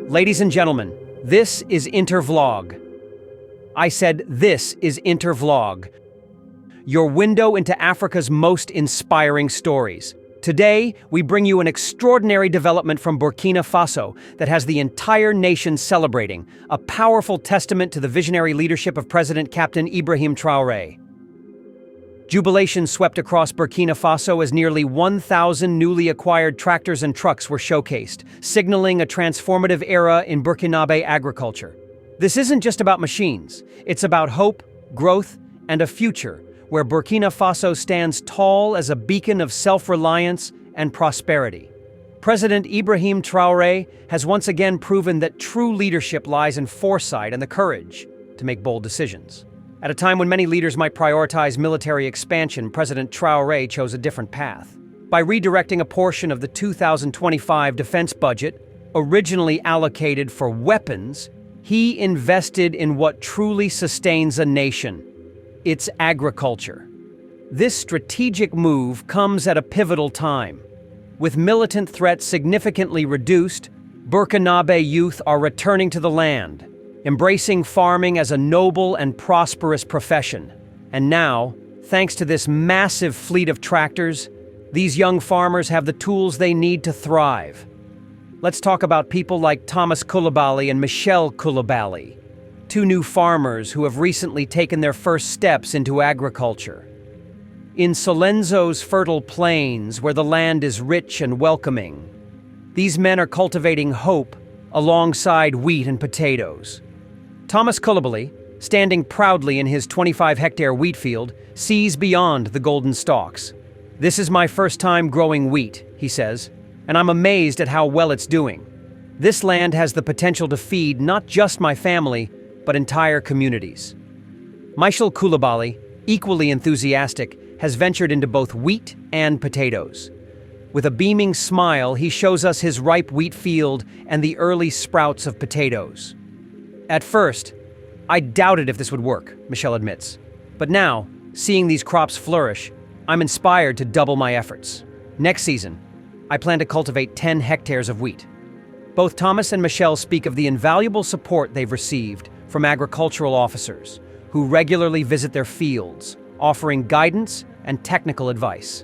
Ladies and gentlemen, this is Intervlog. I said this is Intervlog, your window into Africa's most inspiring stories. Today, we bring you an extraordinary development from Burkina Faso that has the entire nation celebrating, a powerful testament to the visionary leadership of President Captain Ibrahim Traore. Jubilation swept across Burkina Faso as nearly 1,000 newly acquired tractors and trucks were showcased, signaling a transformative era in Burkinabe agriculture. This isn't just about machines, it's about hope, growth, and a future where Burkina Faso stands tall as a beacon of self-reliance and prosperity. President Ibrahim Traore has once again proven that true leadership lies in foresight and the courage to make bold decisions. At a time when many leaders might prioritize military expansion, President Traore chose a different path. By redirecting a portion of the 2025 defense budget, originally allocated for weapons, he invested in what truly sustains a nation: its agriculture. This strategic move comes at a pivotal time. With militant threats significantly reduced, Burkinabe youth are returning to the land, embracing farming as a noble and prosperous profession. And now, thanks to this massive fleet of tractors, these young farmers have the tools they need to thrive. Let's talk about people like Thomas Coulibaly and Michel Coulibaly, two new farmers who have recently taken their first steps into agriculture. In Solenzo's fertile plains, where the land is rich and welcoming, these men are cultivating hope alongside wheat and potatoes. Thomas Coulibaly, standing proudly in his 25-hectare wheat field, sees beyond the golden stalks. "This is my first time growing wheat," he says, "and I'm amazed at how well it's doing. This land has the potential to feed not just my family, but entire communities." Michel Coulibaly, equally enthusiastic, has ventured into both wheat and potatoes. With a beaming smile, he shows us his ripe wheat field and the early sprouts of potatoes. "At first, I doubted if this would work," Michel admits. "But now, seeing these crops flourish, I'm inspired to double my efforts. Next season, I plan to cultivate 10 hectares of wheat." Both Thomas and Michel speak of the invaluable support they've received from agricultural officers who regularly visit their fields, offering guidance and technical advice.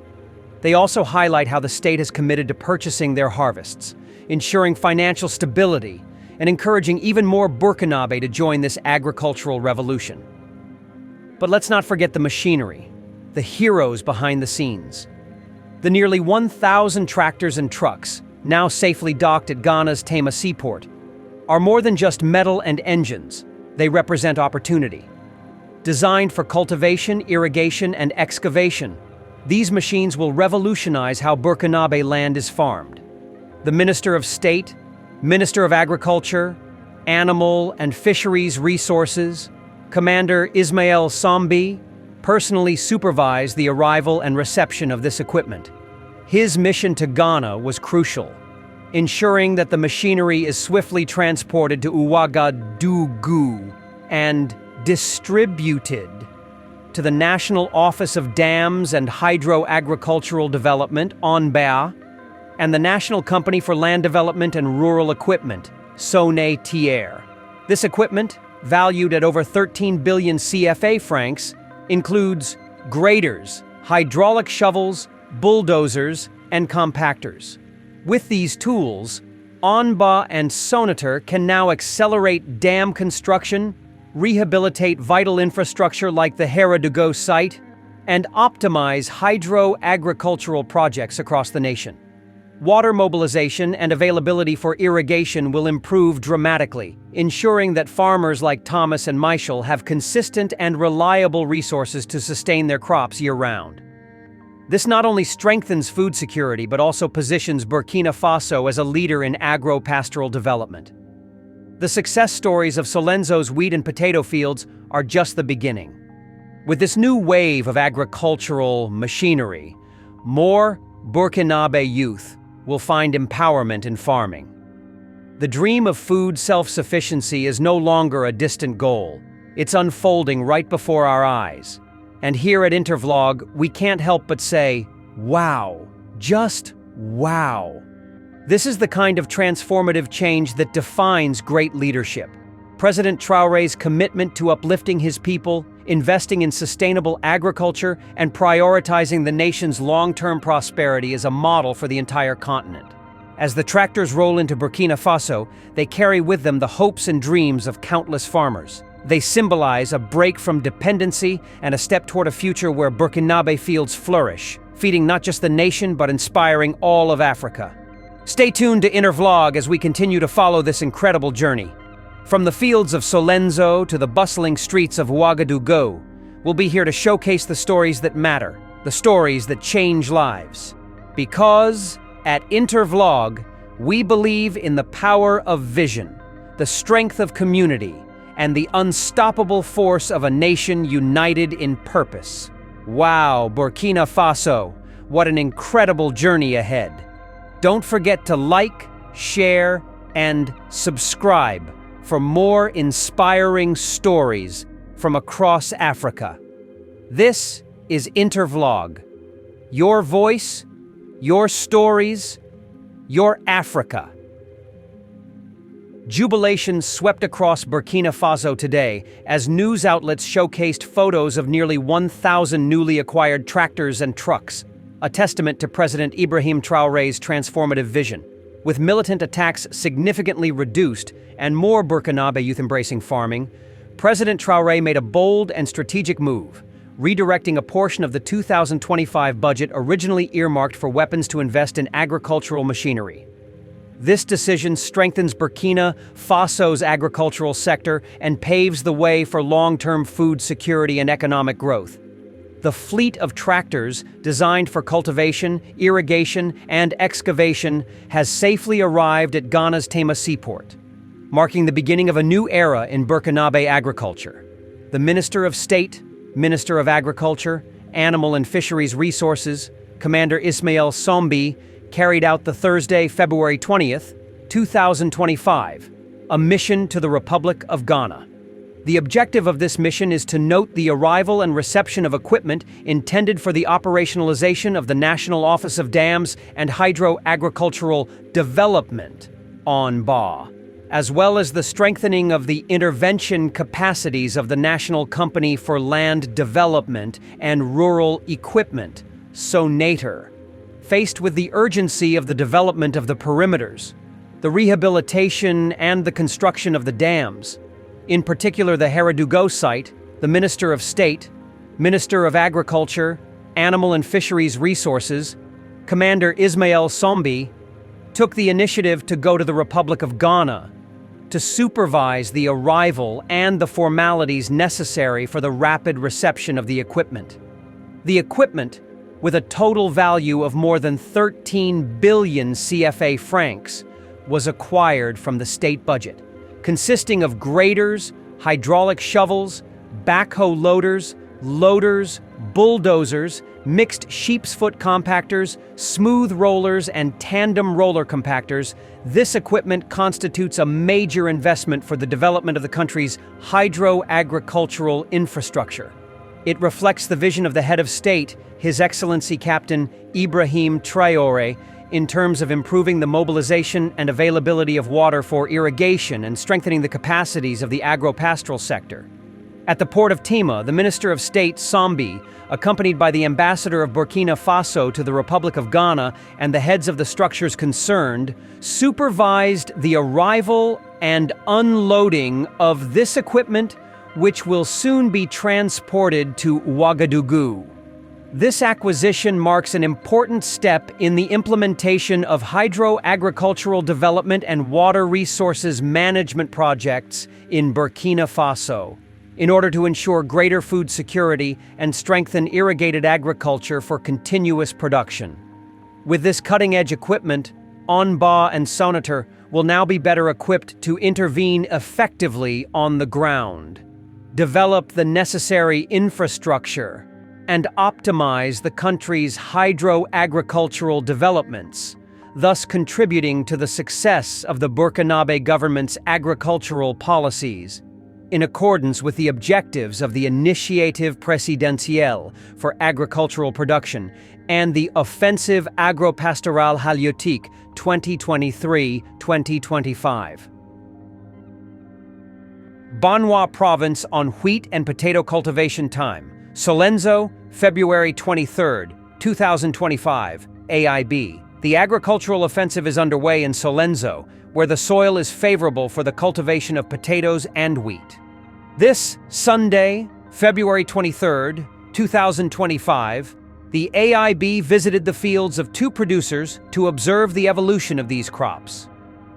They also highlight how the state has committed to purchasing their harvests, ensuring financial stability, and encouraging even more Burkinabe to join this agricultural revolution. But let's not forget the machinery, the heroes behind the scenes. The nearly 1,000 tractors and trucks, now safely docked at Ghana's Tema Seaport, are more than just metal and engines. They represent opportunity. Designed for cultivation, irrigation, and excavation, these machines will revolutionize how Burkinabe land is farmed. The Minister of State, Minister of Agriculture, Animal and Fisheries Resources, Commander Ismaël SOMBIE, personally supervised the arrival and reception of this equipment. His mission to Ghana was crucial, ensuring that the machinery is swiftly transported to Ouagadougou and distributed to the National Office of Dams and Hydro-Agricultural Development, ONBEA, and the National Company for Land Development and Rural Equipment, SONETIER. This equipment, valued at over 13 billion CFA francs, includes graders, hydraulic shovels, bulldozers, and compactors. With these tools, ONBEA and SONETIER can now accelerate dam construction, rehabilitate vital infrastructure like the Haradogo site, and optimize hydro-agricultural projects across the nation. Water mobilization and availability for irrigation will improve dramatically, ensuring that farmers like Thomas and Michel have consistent and reliable resources to sustain their crops year-round. This not only strengthens food security, but also positions Burkina Faso as a leader in agro-pastoral development. The success stories of Solenzo's wheat and potato fields are just the beginning. With this new wave of agricultural machinery, more Burkinabe youth will find empowerment in farming. The dream of food self-sufficiency is no longer a distant goal. It's unfolding right before our eyes. And here at Intervlog, we can't help but say, wow, just wow. This is the kind of transformative change that defines great leadership. President Traore's commitment to uplifting his people, investing in sustainable agriculture, and prioritizing the nation's long-term prosperity is a model for the entire continent. As the tractors roll into Burkina Faso, they carry with them the hopes and dreams of countless farmers. They symbolize a break from dependency and a step toward a future where Burkinabe fields flourish, feeding not just the nation but inspiring all of Africa. Stay tuned to Inner Vlog as we continue to follow this incredible journey. From the fields of Solenzo to the bustling streets of Ouagadougou, we'll be here to showcase the stories that matter, the stories that change lives. Because at Inner Vlog, we believe in the power of vision, the strength of community, and the unstoppable force of a nation united in purpose. Wow, Burkina Faso, what an incredible journey ahead. Don't forget to like, share, and subscribe for more inspiring stories from across Africa. This is Inner Vlog. Your voice, your stories, your Africa. Jubilation swept across Burkina Faso today as news outlets showcased photos of nearly 1,000 newly acquired tractors and trucks, a testament to President Ibrahim Traore's transformative vision. With militant attacks significantly reduced and more Burkinabe youth embracing farming, President Traore made a bold and strategic move, redirecting a portion of the 2025 budget originally earmarked for weapons to invest in agricultural machinery. This decision strengthens Burkina Faso's agricultural sector and paves the way for long-term food security and economic growth. The fleet of tractors designed for cultivation, irrigation, and excavation has safely arrived at Ghana's Seaport, marking the beginning of a new era in Burkinabe agriculture. The Minister of State, Minister of Agriculture, Animal and Fisheries Resources, Commander Ismaël SOMBIE, carried out the Thursday, February 20th, 2025, a mission to the Republic of Ghana. The objective of this mission is to note the arrival and reception of equipment intended for the operationalization of the National Office of Dams and Hydro-Agricultural Development, ONBA, as well as the strengthening of the intervention capacities of the National Company for Land Development and Rural Equipment, SONATER. Faced with the urgency of the development of the perimeters, the rehabilitation and the construction of the dams, in particular the Ouagadougou site, the Minister of State, Minister of Agriculture, Animal and Fisheries Resources, Commander Ismaël SOMBIE, took the initiative to go to the Republic of Ghana to supervise the arrival and the formalities necessary for the rapid reception of the equipment. The equipment, with a total value of more than 13 billion CFA francs, was acquired from the state budget, consisting of graders, hydraulic shovels, backhoe loaders, bulldozers, mixed sheep's foot compactors, smooth rollers, and tandem roller compactors. This equipment constitutes a major investment for the development of the country's hydro-agricultural infrastructure. It reflects the vision of the head of state, His Excellency Captain Ibrahim Traore, in terms of improving the mobilization and availability of water for irrigation and strengthening the capacities of the agro-pastoral sector. At the port of Tema, the Minister of State, SOMBIE, accompanied by the Ambassador of Burkina Faso to the Republic of Ghana and the heads of the structures concerned, supervised the arrival and unloading of this equipment, which will soon be transported to Ouagadougou. This acquisition marks an important step in the implementation of hydro-agricultural development and water resources management projects in Burkina Faso, in order to ensure greater food security and strengthen irrigated agriculture for continuous production. With this cutting-edge equipment, ONBA and SONATER will now be better equipped to intervene effectively on the ground, develop the necessary infrastructure, and optimize the country's hydro-agricultural developments, thus contributing to the success of the Burkinabe government's agricultural policies, in accordance with the objectives of the Initiative Présidentielle for Agricultural Production, and the Offensive Agro-Pastoral Halieutique 2023-2025. Banwa Province on wheat and potato cultivation time. Solenzo, February 23, 2025, AIB. The agricultural offensive is underway in Solenzo, where the soil is favorable for the cultivation of potatoes and wheat. This Sunday, February 23, 2025, the AIB visited the fields of two producers to observe the evolution of these crops.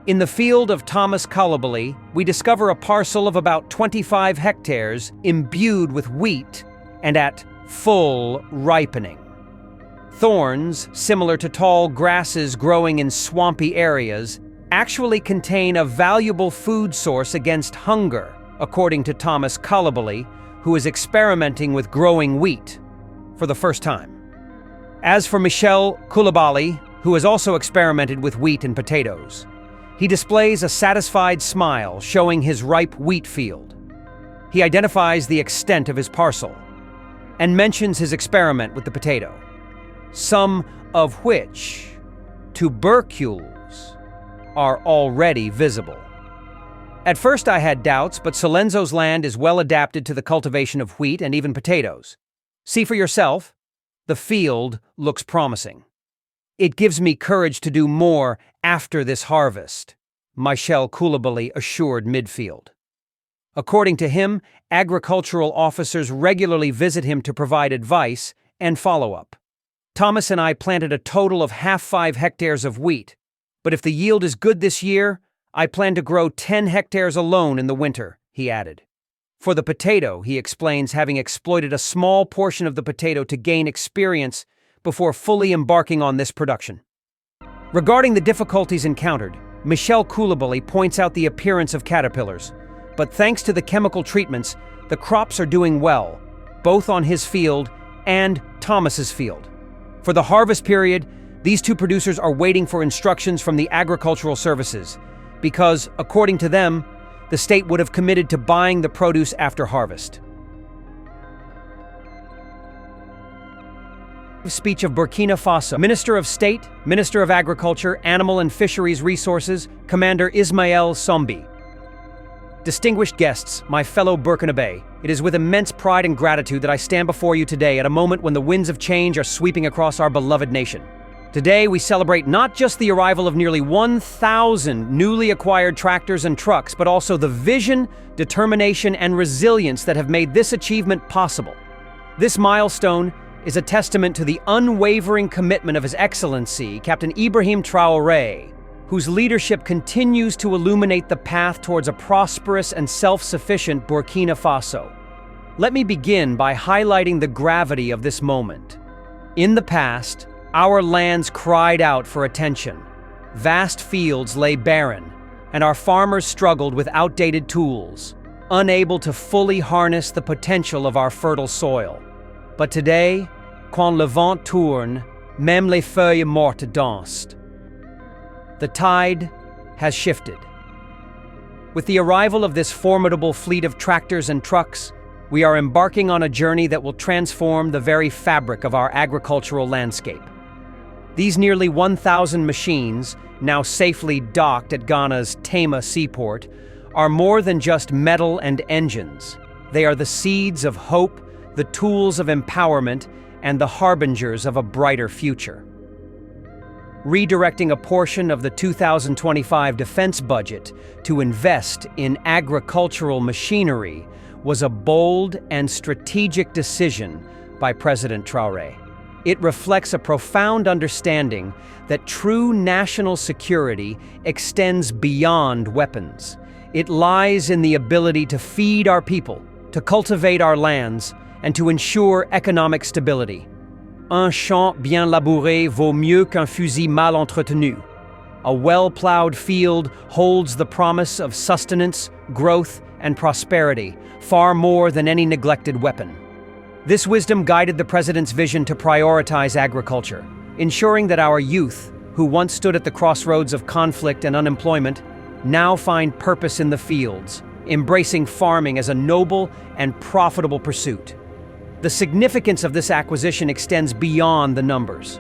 In the field of Thomas Coulibaly, we discover a parcel of about 25 hectares imbued with wheat and at full ripening. Thorns, similar to tall grasses growing in swampy areas, actually contain a valuable food source against hunger, according to Thomas Coulibaly, who is experimenting with growing wheat for the first time. As for Michel Coulibaly, who has also experimented with wheat and potatoes, he displays a satisfied smile showing his ripe wheat field. He identifies the extent of his parcel and mentions his experiment with the potato, some of which tubercules are already visible. At first I had doubts, but Solenzo's land is well adapted to the cultivation of wheat and even potatoes. See for yourself, the field looks promising. It gives me courage to do more after this harvest, Michel Coulibaly assured Midfield. According to him, agricultural officers regularly visit him to provide advice and follow-up. Thomas and I planted a total of 5 hectares of wheat, but if the yield is good this year, I plan to grow 10 hectares alone in the winter, he added. For the potato, he explains having exploited a small portion of the potato to gain experience before fully embarking on this production. Regarding the difficulties encountered, Michel Coulibaly points out the appearance of caterpillars, but thanks to the chemical treatments, the crops are doing well, both on his field and Thomas's field. For the harvest period, these two producers are waiting for instructions from the agricultural services, because, according to them, the state would have committed to buying the produce after harvest. Speech of Burkina Faso. Minister of State, Minister of Agriculture, Animal and Fisheries Resources, Commander Ismaël SOMBIE. Distinguished guests, my fellow Burkinabe, it is with immense pride and gratitude that I stand before you today at a moment when the winds of change are sweeping across our beloved nation. Today, we celebrate not just the arrival of nearly 1,000 newly acquired tractors and trucks, but also the vision, determination, and resilience that have made this achievement possible. This milestone is a testament to the unwavering commitment of His Excellency, Captain Ibrahim Traore, whose leadership continues to illuminate the path towards a prosperous and self-sufficient Burkina Faso. Let me begin by highlighting the gravity of this moment. In the past, our lands cried out for attention. Vast fields lay barren, and our farmers struggled with outdated tools, unable to fully harness the potential of our fertile soil. But today, quand le vent tourne, même les feuilles mortes dansent. The tide has shifted. With the arrival of this formidable fleet of tractors and trucks, we are embarking on a journey that will transform the very fabric of our agricultural landscape. These nearly 1,000 machines, now safely docked at Ghana's Tema Seaport, are more than just metal and engines. They are the seeds of hope, the tools of empowerment, and the harbingers of a brighter future. Redirecting a portion of the 2025 defense budget to invest in agricultural machinery was a bold and strategic decision by President Traore. It reflects a profound understanding that true national security extends beyond weapons. It lies in the ability to feed our people, to cultivate our lands, and to ensure economic stability. Un champ bien labouré vaut mieux qu'un fusil mal entretenu. A well-plowed field holds the promise of sustenance, growth, and prosperity, far more than any neglected weapon. This wisdom guided the President's vision to prioritize agriculture, ensuring that our youth, who once stood at the crossroads of conflict and unemployment, now find purpose in the fields, embracing farming as a noble and profitable pursuit. The significance of this acquisition extends beyond the numbers.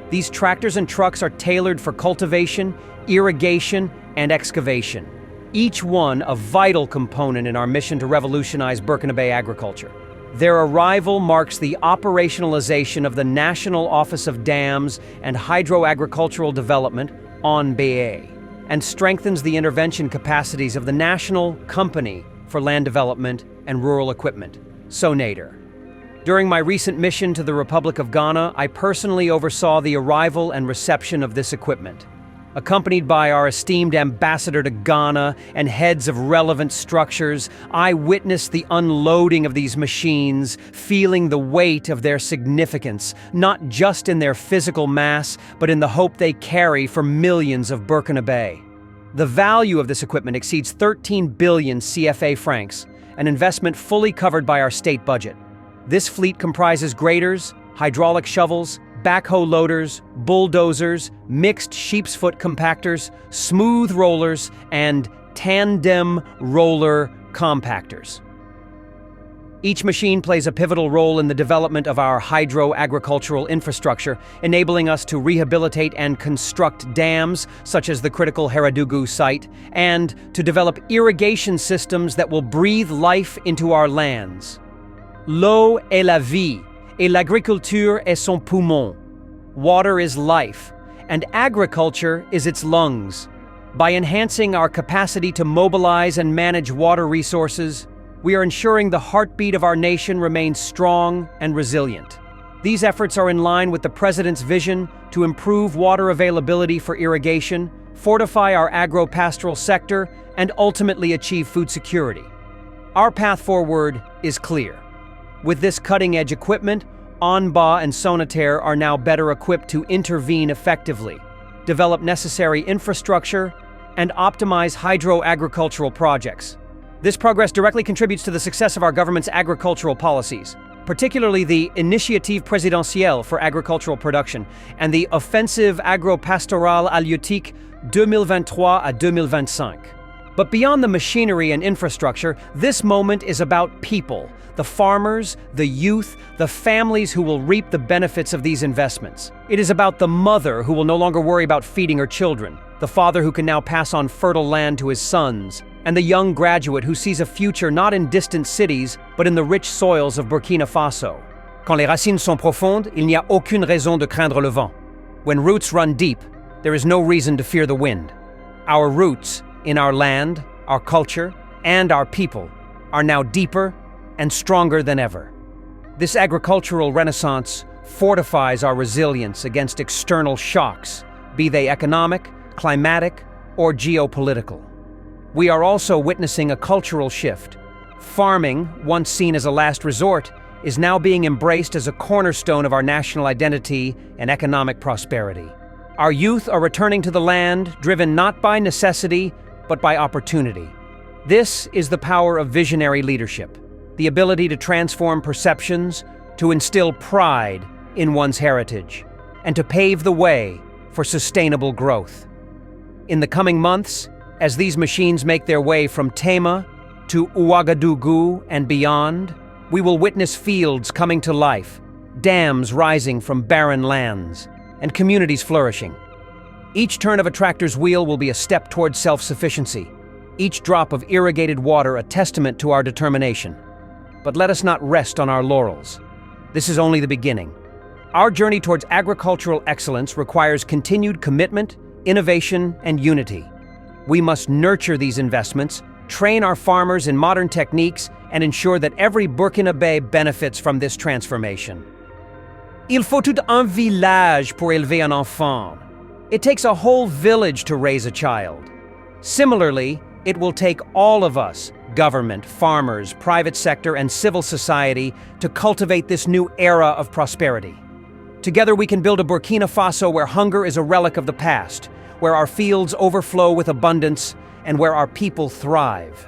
These tractors and trucks are tailored for cultivation, irrigation, and excavation, each one a vital component in our mission to revolutionize Burkina Faso agriculture. Their arrival marks the operationalization of the National Office of Dams and Hydro-Agricultural Development, SOMBIE, and strengthens the intervention capacities of the National Company for Land Development and Rural Equipment, SONADER. During my recent mission to the Republic of Ghana, I personally oversaw the arrival and reception of this equipment. Accompanied by our esteemed ambassador to Ghana and heads of relevant structures, I witnessed the unloading of these machines, feeling the weight of their significance, not just in their physical mass, but in the hope they carry for millions of Burkina Faso. The value of this equipment exceeds 13 billion CFA francs, an investment fully covered by our state budget. This fleet comprises graders, hydraulic shovels, backhoe loaders, bulldozers, mixed sheep's foot compactors, smooth rollers, and tandem roller compactors. Each machine plays a pivotal role in the development of our hydro-agricultural infrastructure, enabling us to rehabilitate and construct dams, such as the critical Heradougou site, and to develop irrigation systems that will breathe life into our lands. L'eau est la vie, et l'agriculture est son poumon. Water is life, and agriculture is its lungs. By enhancing our capacity to mobilize and manage water resources, we are ensuring the heartbeat of our nation remains strong and resilient. These efforts are in line with the President's vision to improve water availability for irrigation, fortify our agro-pastoral sector, and ultimately achieve food security. Our path forward is clear. With this cutting-edge equipment, ONBA and SONATER are now better equipped to intervene effectively, develop necessary infrastructure, and optimize hydro-agricultural projects. This progress directly contributes to the success of our government's agricultural policies, particularly the Initiative Présidentielle for Agricultural Production and the Offensive Agro-Pastorale Halieutique 2023 à 2025. But beyond the machinery and infrastructure, this moment is about people, the farmers, the youth, the families who will reap the benefits of these investments. It is about the mother who will no longer worry about feeding her children, the father who can now pass on fertile land to his sons, and the young graduate who sees a future not in distant cities, but in the rich soils of Burkina Faso. Quand les racines sont profondes, il n'y a aucune raison de craindre le vent. When roots run deep, there is no reason to fear the wind. Our roots, in our land, our culture, and our people, are now deeper and stronger than ever. This agricultural renaissance fortifies our resilience against external shocks, be they economic, climatic, or geopolitical. We are also witnessing a cultural shift. Farming, once seen as a last resort, is now being embraced as a cornerstone of our national identity and economic prosperity. Our youth are returning to the land, driven not by necessity, but by opportunity. This is the power of visionary leadership, the ability to transform perceptions, to instill pride in one's heritage, and to pave the way for sustainable growth. In the coming months, as these machines make their way from Tema to Ouagadougou and beyond, we will witness fields coming to life, dams rising from barren lands, and communities flourishing. Each turn of a tractor's wheel will be a step towards self-sufficiency, each drop of irrigated water a testament to our determination. But let us not rest on our laurels. This is only the beginning. Our journey towards agricultural excellence requires continued commitment, innovation, and unity. We must nurture these investments, train our farmers in modern techniques, and ensure that every Burkina Faso benefits from this transformation. Il faut tout un village pour élever un enfant. It takes a whole village to raise a child. Similarly, it will take all of us, government, farmers, private sector, and civil society, to cultivate this new era of prosperity. Together we can build a Burkina Faso where hunger is a relic of the past, where our fields overflow with abundance, and where our people thrive.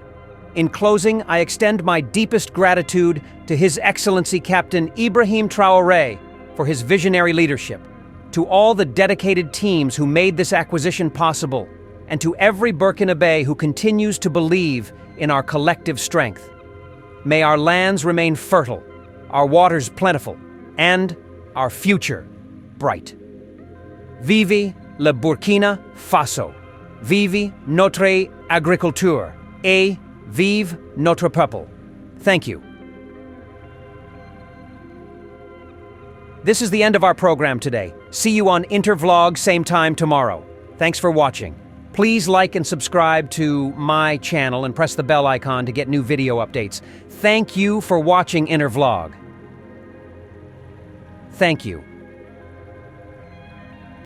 In closing, I extend my deepest gratitude to His Excellency Captain Ibrahim Traore for his visionary leadership, to all the dedicated teams who made this acquisition possible, and to every Burkina Faso who continues to believe in our collective strength. May our lands remain fertile, our waters plentiful, and our future bright. Vive le Burkina Faso. Vive notre agriculture. Et vive notre peuple. Thank you. This is the end of our program today. See you on Intervlog same time tomorrow. Thanks for watching. Please like and subscribe to my channel and press the bell icon to get new video updates. Thank you for watching Intervlog. Thank you.